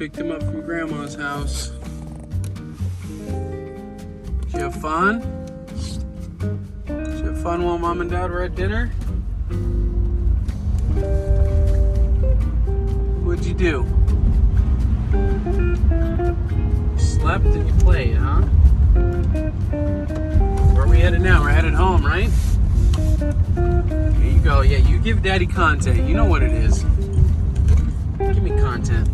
picked him up from Grandma's house. Did you have fun? Did you have fun while Mom and Dad were at dinner? What'd you do? You slept and you played, huh? Where are we headed now? We're headed home, right? Here you go. Yeah, you give Daddy content. You know what it is. Give me content.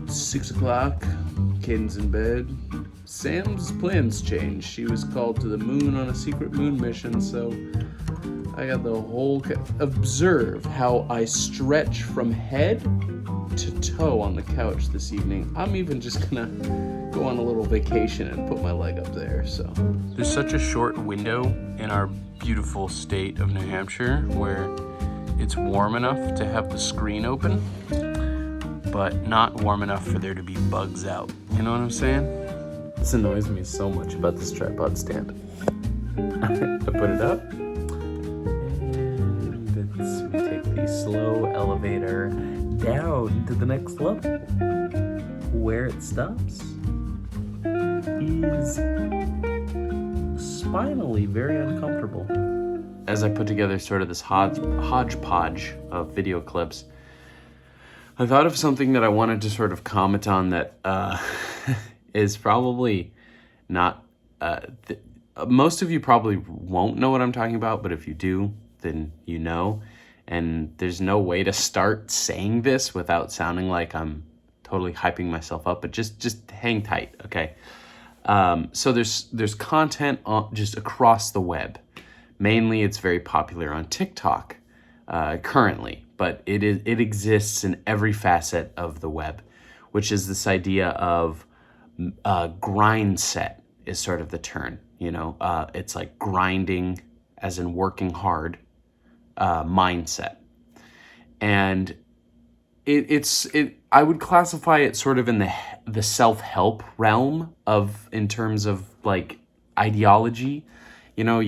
It's 6 o'clock. Caden's in bed. Sam's plans changed. She was called to the moon on a secret moon mission, so I got the whole... Observe how I stretch from head to toe on the couch this evening. I'm even just gonna go on a little vacation and put my leg up there, so. There's such a short window in our beautiful state of New Hampshire where it's warm enough to have the screen open, but not warm enough for there to be bugs out. You know what I'm saying? This annoys me so much about this tripod stand. I put it up, and we take the slow elevator down to the next level. Where it stops is spinally very uncomfortable. As I put together sort of this hodgepodge of video clips, I thought of something that I wanted to sort of comment on that is probably not... most of you probably won't know what I'm talking about, but if you do, then you know. And there's no way to start saying this without sounding like I'm totally hyping myself up, but just hang tight, okay? So there's content just across the web. Mainly, it's very popular on TikTok currently, but it exists in every facet of the web, which is this idea of grind set is sort of the term. You know, it's like grinding, as in working hard, mindset, and I would classify it sort of in the self-help realm in terms of like ideology. You know,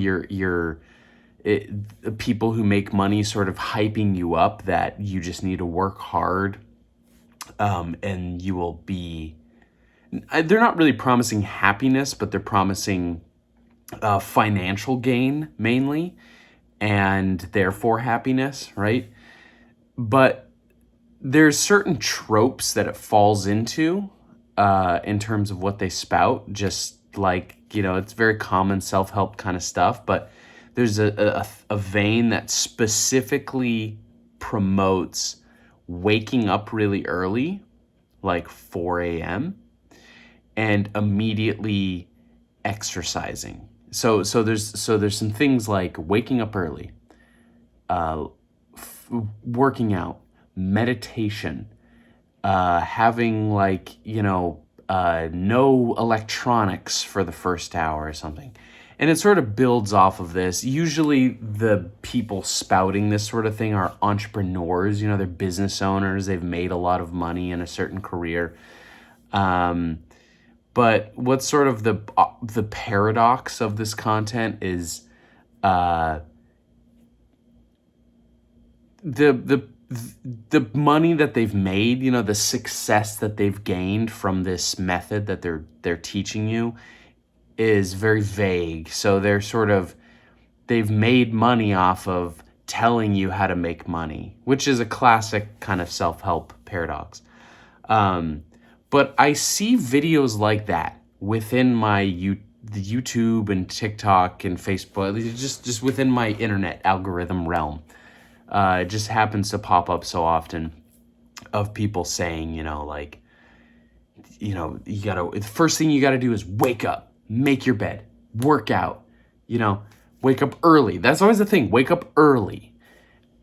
people who make money sort of hyping you up that you just need to work hard, and you will be... They're not really promising happiness, but they're promising financial gain mainly, and therefore happiness, right? But there's certain tropes that it falls into in terms of what they spout, just like, you know, it's very common self-help kind of stuff, but there's a vein that specifically promotes waking up really early, like 4 a.m., and immediately exercising. So there's some things like waking up early, working out, meditation, having like, you know, no electronics for the first hour or something. And it sort of builds off of this. Usually the people spouting this sort of thing are entrepreneurs, you know, they're business owners, they've made a lot of money in a certain career. But what's sort of the paradox of this content is the the money that they've made, the success that they've gained from this method that they're teaching you is very vague. So they've made money off of telling you how to make money, which is a classic kind of self-help paradox. But I see videos like that within the YouTube and TikTok and Facebook, just within my internet algorithm realm. It just happens to pop up so often of people saying, the first thing you gotta do is wake up, make your bed, work out, wake up early. That's always the thing, wake up early.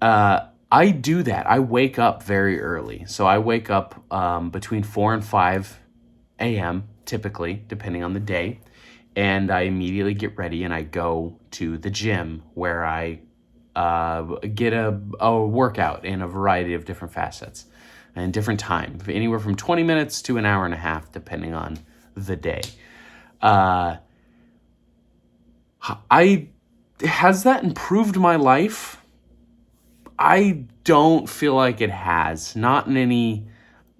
I do that. I wake up very early. So I wake up between 4 and 5 a.m. typically, depending on the day. And I immediately get ready and I go to the gym where I get a workout in a variety of different facets and different time, anywhere from 20 minutes to an hour and a half, depending on the day. Has that improved my life? I don't feel like it has. Not in any,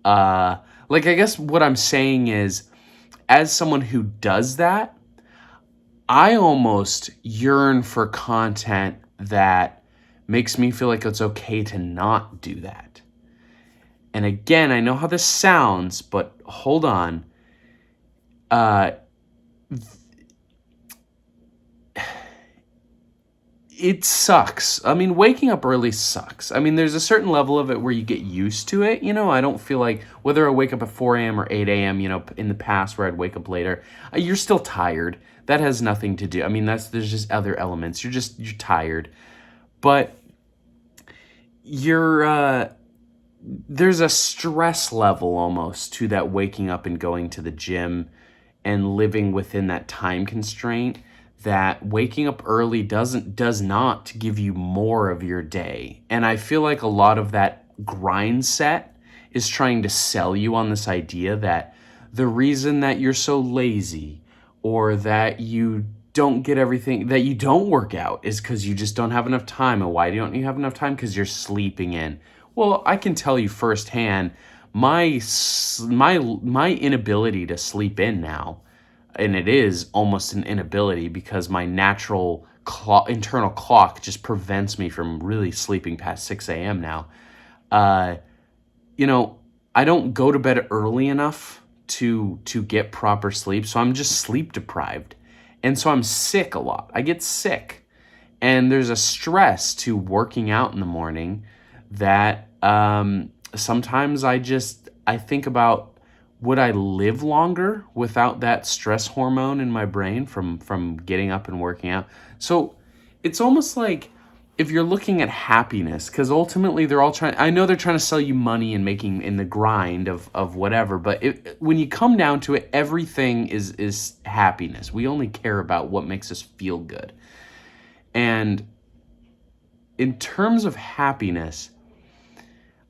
I guess what I'm saying is, as someone who does that, I almost yearn for content that makes me feel like it's okay to not do that. And again, I know how this sounds, but hold on. It sucks. I mean, waking up early sucks. I mean, there's a certain level of it where you get used to it. I don't feel like whether I wake up at 4 a.m. or 8 a.m., in the past where I'd wake up later, you're still tired. That has nothing to do. I mean, there's just other elements. You're tired. But there's a stress level almost to that waking up and going to the gym and living within that time constraint, that waking up early does not give you more of your day. And I feel like a lot of that grind set is trying to sell you on this idea that the reason that you're so lazy or that you don't get everything, that you don't work out, is because you just don't have enough time. And why don't you have enough time? Because you're sleeping in. Well, I can tell you firsthand, my inability to sleep in now, and it is almost an inability because my natural internal clock just prevents me from really sleeping past 6 a.m. now. I don't go to bed early enough to get proper sleep, so I'm just sleep deprived. And so I'm sick a lot. I get sick. And there's a stress to working out in the morning that sometimes I think about, would I live longer without that stress hormone in my brain from getting up and working out? So it's almost like if you're looking at happiness, because ultimately I know they're trying to sell you money and making in the grind of whatever, but when you come down to it, everything is happiness. We only care about what makes us feel good. And in terms of happiness,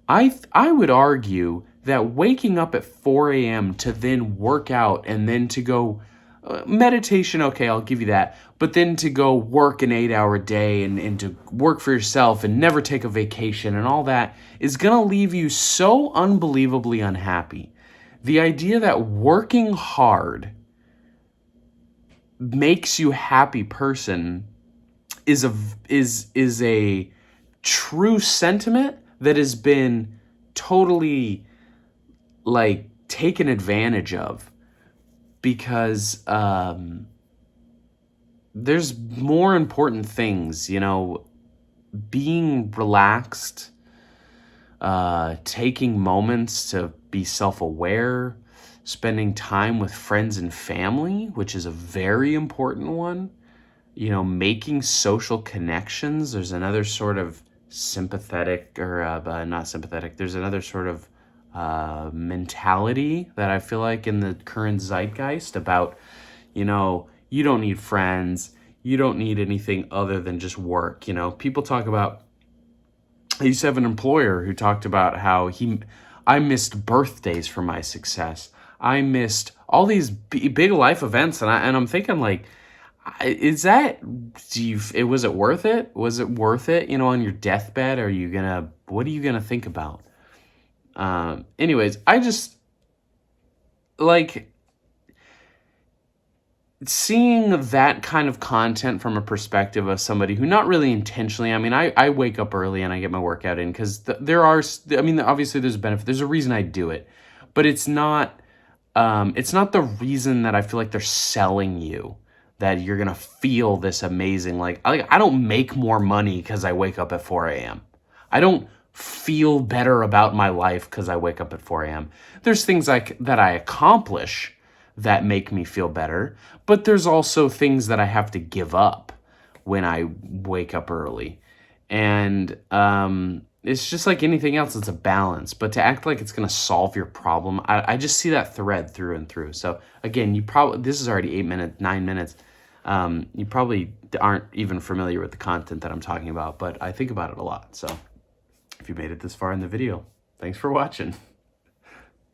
I would argue that waking up at 4 a.m. to then work out and then to go meditation, okay, I'll give you that. But then to go work an 8-hour day and to work for yourself and never take a vacation and all that is going to leave you so unbelievably unhappy. The idea that working hard makes you a happy person is a true sentiment that has been totally taken advantage of, because there's more important things, being relaxed, taking moments to be self-aware, spending time with friends and family, which is a very important one, making social connections. There's another sort of sympathetic not sympathetic. There's another sort of mentality that I feel like in the current zeitgeist about, you don't need friends. You don't need anything other than just work. People talk about, I used to have an employer who talked about how I missed birthdays for my success. I missed all these big life events. And I'm thinking Is that, was it worth it? Was it worth it, on your deathbed? What are you gonna think about? Anyways, I just, like, seeing that kind of content from a perspective of somebody who not really intentionally, I mean, I wake up early and I get my workout in because obviously there's a benefit. There's a reason I do it, but it's not the reason that I feel like they're selling you that you're going to feel this amazing. Like, I don't make more money because I wake up at 4 a.m. I don't feel better about my life because I wake up at 4 a.m. There's things that I accomplish that make me feel better, but there's also things that I have to give up when I wake up early. And it's just like anything else, it's a balance. But to act like it's going to solve your problem, I just see that thread through and through. So again, this is already 9 minutes. You probably aren't even familiar with the content that I'm talking about, but I think about it a lot. So if you made it this far in the video, thanks for watching.